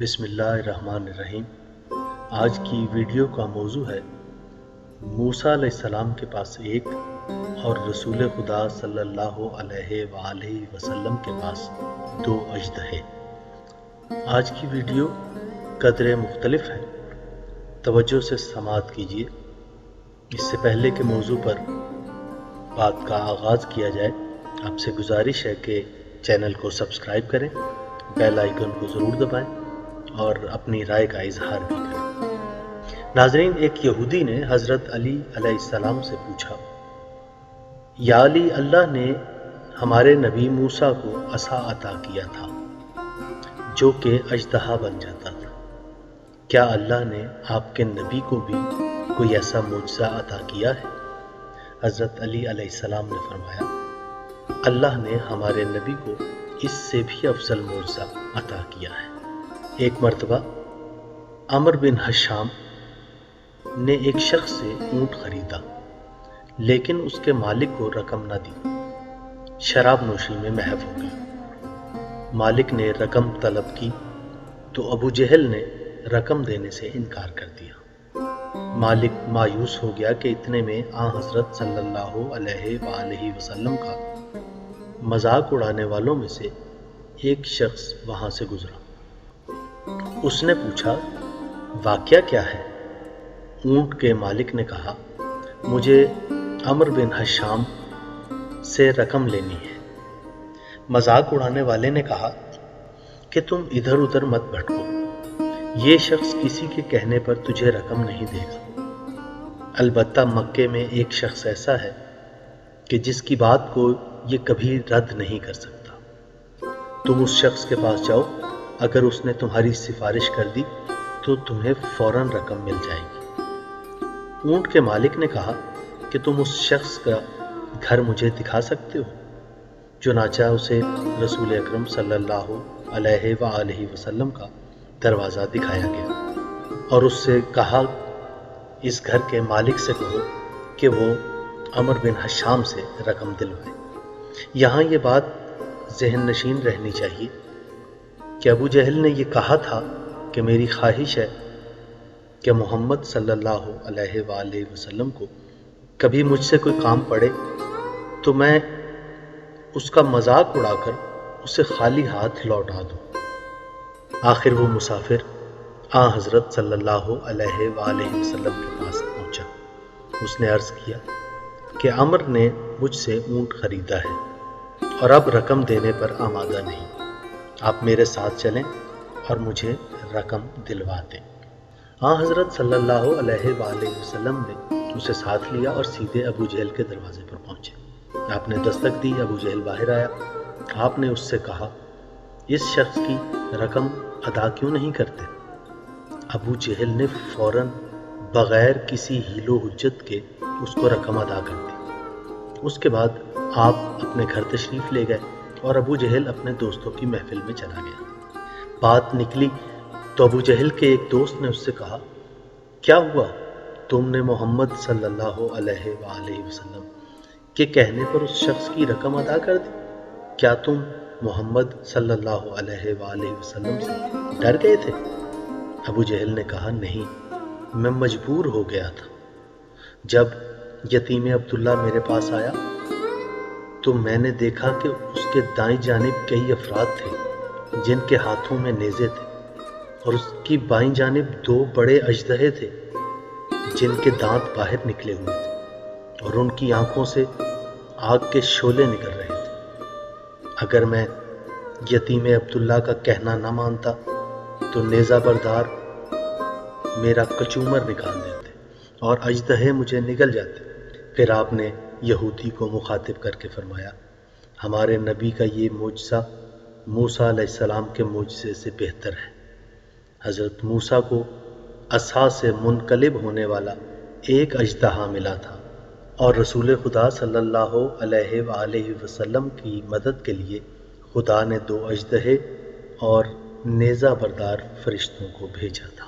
بسم اللہ الرحمن الرحیم۔ آج کی ویڈیو کا موضوع ہے موسیٰ علیہ السلام کے پاس ایک اور رسول خدا صلی اللہ علیہ وآلہ وسلم کے پاس دو اژدہے۔ آج کی ویڈیو قدرے مختلف ہے، توجہ سے سماعت کیجیے۔ اس سے پہلے کہ موضوع پر بات کا آغاز کیا جائے، آپ سے گزارش ہے کہ چینل کو سبسکرائب کریں، بیل آئیکن کو ضرور دبائیں اور اپنی رائے کا اظہار بھی کریں۔ ناظرین، ایک یہودی نے حضرت علی علیہ السلام سے پوچھا، یا علی، اللہ نے ہمارے نبی موسیٰ کو عصا عطا کیا تھا جو کہ اژدہا بن جاتا تھا، کیا اللہ نے آپ کے نبی کو بھی کوئی ایسا معجزہ عطا کیا ہے؟ حضرت علی علیہ السلام نے فرمایا، اللہ نے ہمارے نبی کو اس سے بھی افضل معجزہ عطا کیا ہے۔ ایک مرتبہ عمر بن حشام نے ایک شخص سے اونٹ خریدا، لیکن اس کے مالک کو رقم نہ دی، شراب نوشی میں محو ہو گیا۔ مالک نے رقم طلب کی تو ابو جہل نے رقم دینے سے انکار کر دیا۔ مالک مایوس ہو گیا کہ اتنے میں حضرت صلی اللہ علیہ وآلہ وسلم کا مذاق اڑانے والوں میں سے ایک شخص وہاں سے گزرا۔ اس نے پوچھا، واقعہ کیا ہے؟ اونٹ کے مالک نے کہا، مجھے عمر بن حشام سے رقم لینی ہے۔ مذاق اڑانے والے نے کہا کہ تم ادھر ادھر مت بھٹکو، یہ شخص کسی کے کہنے پر تجھے رقم نہیں دے گا، البتہ مکے میں ایک شخص ایسا ہے کہ جس کی بات کو یہ کبھی رد نہیں کر سکتا۔ تم اس شخص کے پاس جاؤ، اگر اس نے تمہاری سفارش کر دی تو تمہیں فوراً رقم مل جائے گی۔ اونٹ کے مالک نے کہا کہ تم اس شخص کا گھر مجھے دکھا سکتے ہو؟ چنانچہ اسے رسول اکرم صلی اللہ علیہ وآلہ وسلم کا دروازہ دکھایا گیا اور اس سے کہا، اس گھر کے مالک سے کہو کہ وہ عمر بن حشام سے رقم دلوائے۔ یہاں یہ بات ذہن نشین رہنی چاہیے کہ ابو جہل نے یہ کہا تھا کہ میری خواہش ہے کہ محمد صلی اللہ علیہ وآلہ وسلم کو کبھی مجھ سے کوئی کام پڑے تو میں اس کا مذاق اڑا کر اسے خالی ہاتھ لوٹا دوں۔ آخر وہ مسافر حضرت صلی اللہ علیہ وآلہ وسلم کے پاس پہنچا۔ اس نے عرض کیا کہ عمر نے مجھ سے اونٹ خریدا ہے اور اب رقم دینے پر آمادہ نہیں، آپ میرے ساتھ چلیں اور مجھے رقم دلوا دیں۔ حضرت صلی اللہ علیہ وآلہ وسلم نے اسے ساتھ لیا اور سیدھے ابو جہل کے دروازے پر پہنچے۔ آپ نے دستک دی، ابو جہل باہر آیا۔ آپ نے اس سے کہا، اس شخص کی رقم ادا کیوں نہیں کرتے؟ ابو جہل نے فوراً بغیر کسی حیل و حجت کے اس کو رقم ادا کر دی۔ اس کے بعد آپ اپنے گھر تشریف لے گئے اور ابو جہل اپنے دوستوں کی محفل میں چلا گیا۔ بات نکلی تو ابو جہل کے ایک دوست نے اس سے کہا، کیا ہوا؟ تم نے محمد صلی اللہ علیہ وآلہ وسلم کے کہنے پر اس شخص کی رقم ادا کر دی؟ کیا تم محمد صلی اللہ علیہ وآلہ وسلم سے ڈر گئے تھے؟ ابو جہل نے کہا، نہیں، میں مجبور ہو گیا تھا۔ جب یتیم عبداللہ میرے پاس آیا تو میں نے دیکھا کہ اس کے دائیں جانب کئی افراد تھے جن کے ہاتھوں میں نیزے تھے، اور اس کی بائیں جانب دو بڑے اژدہے تھے جن کے دانت باہر نکلے ہوئے تھے اور ان کی آنکھوں سے آگ کے شعلے نکل رہے تھے۔ اگر میں یتیم عبداللہ کا کہنا نہ مانتا تو نیزہ بردار میرا کچومر نکال دیتے اور اژدہے مجھے نگل جاتے۔ پھر آپ نے یہودی کو مخاطب کر کے فرمایا، ہمارے نبی کا یہ معجزہ موسیٰ علیہ السلام کے معجزے سے بہتر ہے۔ حضرت موسیٰ کو عصا سے منقلب ہونے والا ایک اژدہا ملا تھا اور رسول خدا صلی اللہ علیہ وآلہ وسلم کی مدد کے لیے خدا نے دو اژدہے اور نیزہ بردار فرشتوں کو بھیجا تھا۔